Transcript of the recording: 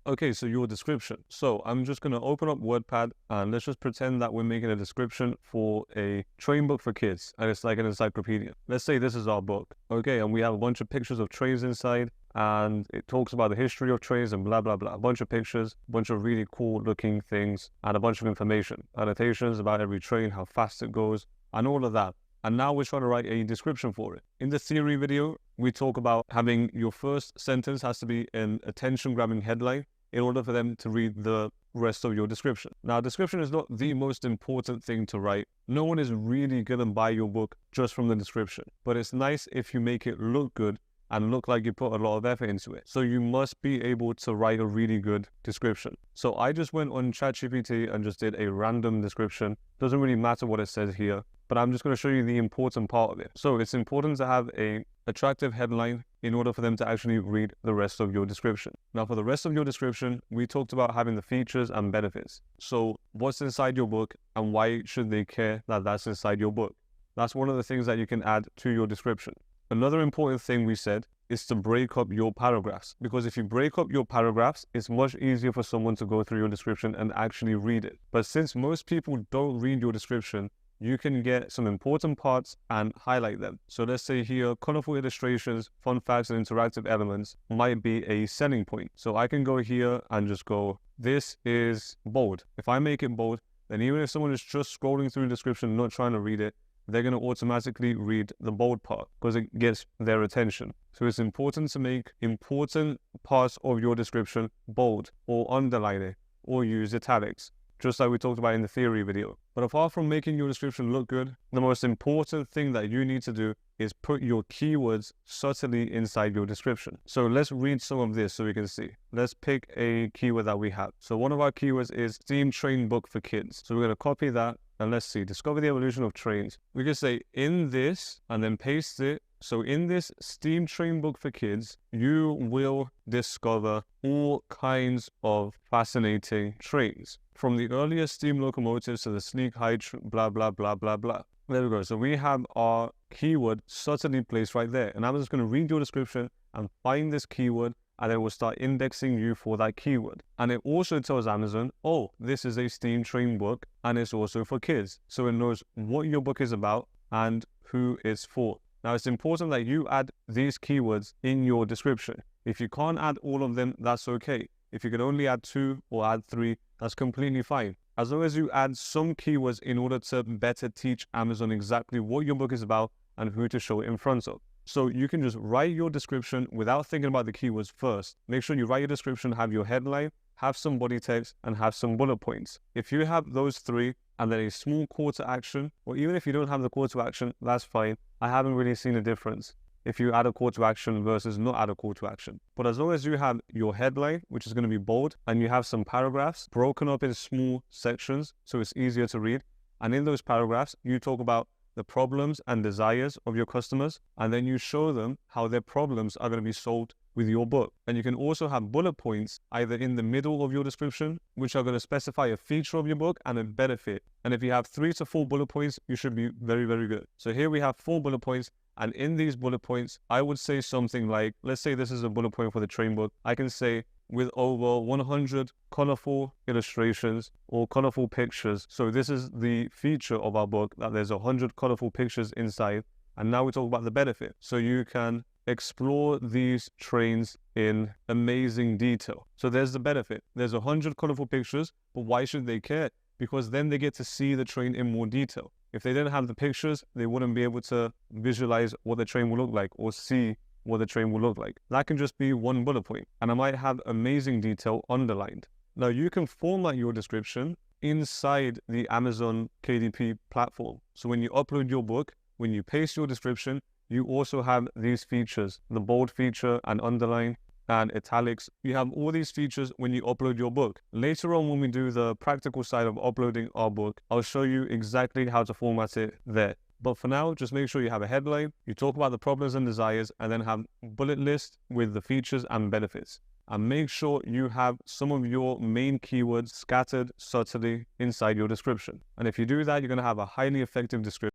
Okay, so your description. So I'm just going to open up WordPad and let's just pretend that we're making a description for a train book for kids and it's like an encyclopedia. Let's say this is our book. Okay, and we have a bunch of pictures of trains inside and it talks about the history of trains and blah, blah, blah. A bunch of pictures, a bunch of really cool looking things and a bunch of information, annotations about every train, how fast it goes and all of that. And now we're trying to write a description for it. In the theory video, we talk about having your first sentence has to be an attention-grabbing headline in order for them to read the rest of your description. Now, description is not the most important thing to write. No one is really going to buy your book just from the description, but it's nice if you make it look good and look like you put a lot of effort into it. So you must be able to write a really good description. So I just went on ChatGPT and just did a random description. Doesn't really matter what it says here, but I'm just going to show you the important part of it. So it's important to have an attractive headline in order for them to actually read the rest of your description. Now, for the rest of your description, we talked about having the features and benefits. So what's inside your book and why should they care that that's inside your book? That's one of the things that you can add to your description. Another important thing we said is to break up your paragraphs, because if you break up your paragraphs, it's much easier for someone to go through your description and actually read it. But since most people don't read your description, you can get some important parts and highlight them. So let's say here, colorful illustrations, fun facts, and interactive elements might be a selling point. So I can go here and just go, this is bold. If I make it bold, then even if someone is just scrolling through the description, not trying to read it, they're going to automatically read the bold part because it gets their attention. So it's important to make important parts of your description bold or underline it or use italics, just like we talked about in the theory video. But apart from making your description look good, the most important thing that you need to do is put your keywords subtly inside your description. So let's read some of this so we can see. Let's pick a keyword that we have. So one of our keywords is steam train book for kids. So we're going to copy that and let's see, discover the evolution of trains. We can say in this and then paste it. So in this steam train book for kids, you will discover all kinds of fascinating trains, from the earliest steam locomotives to the sleek high blah, blah, blah, blah, blah. There we go. So we have our keyword subtly placed right there. And I'm just going to read your description and find this keyword, and then we'll start indexing you for that keyword. And it also tells Amazon, oh, this is a steam train book and it's also for kids. So it knows what your book is about and who it's for. Now, it's important that you add these keywords in your description. If you can't add all of them, that's okay. If you can only add 2 or add 3, that's completely fine. As long as you add some keywords in order to better teach Amazon exactly what your book is about and who to show it in front of. So you can just write your description without thinking about the keywords first. Make sure you write your description, have your headline, have some body text, and have some bullet points. If you have those 3 and then a small call to action, or even if you don't have the call to action, that's fine. I haven't really seen a difference if you add a call to action versus not add a call to action. But as long as you have your headline, which is going to be bold, and you have some paragraphs broken up in small sections so it's easier to read, and in those paragraphs, you talk about the problems and desires of your customers, and then you show them how their problems are going to be solved with your book. And you can also have bullet points either in the middle of your description, which are going to specify a feature of your book and a benefit. And if you have 3 to 4 bullet points, you should be very, very good. So here we have 4 bullet points. And in these bullet points, I would say something like, let's say this is a bullet point for the train book. I can say, with over 100 colorful illustrations or colorful pictures. So this is the feature of our book, that there's 100 colorful pictures inside. And now we talk about the benefit. So you can explore these trains in amazing detail. So there's the benefit. There's 100 colorful pictures, but why should they care? Because then they get to see the train in more detail. If they didn't have the pictures, they wouldn't be able to visualize what the train will look like or see what the train will look like. That can just be one bullet point, and I might have amazing detail underlined. Now you can format your description inside the Amazon KDP platform. So when you upload your book, when you paste your description, you also have these features, the bold feature and underline and italics. You have all these features when you upload your book. Later on, when we do the practical side of uploading our book, I'll show you exactly how to format it there. But for now, just make sure you have a headline, you talk about the problems and desires, and then have a bullet list with the features and benefits. And make sure you have some of your main keywords scattered subtly inside your description. And if you do that, you're going to have a highly effective description.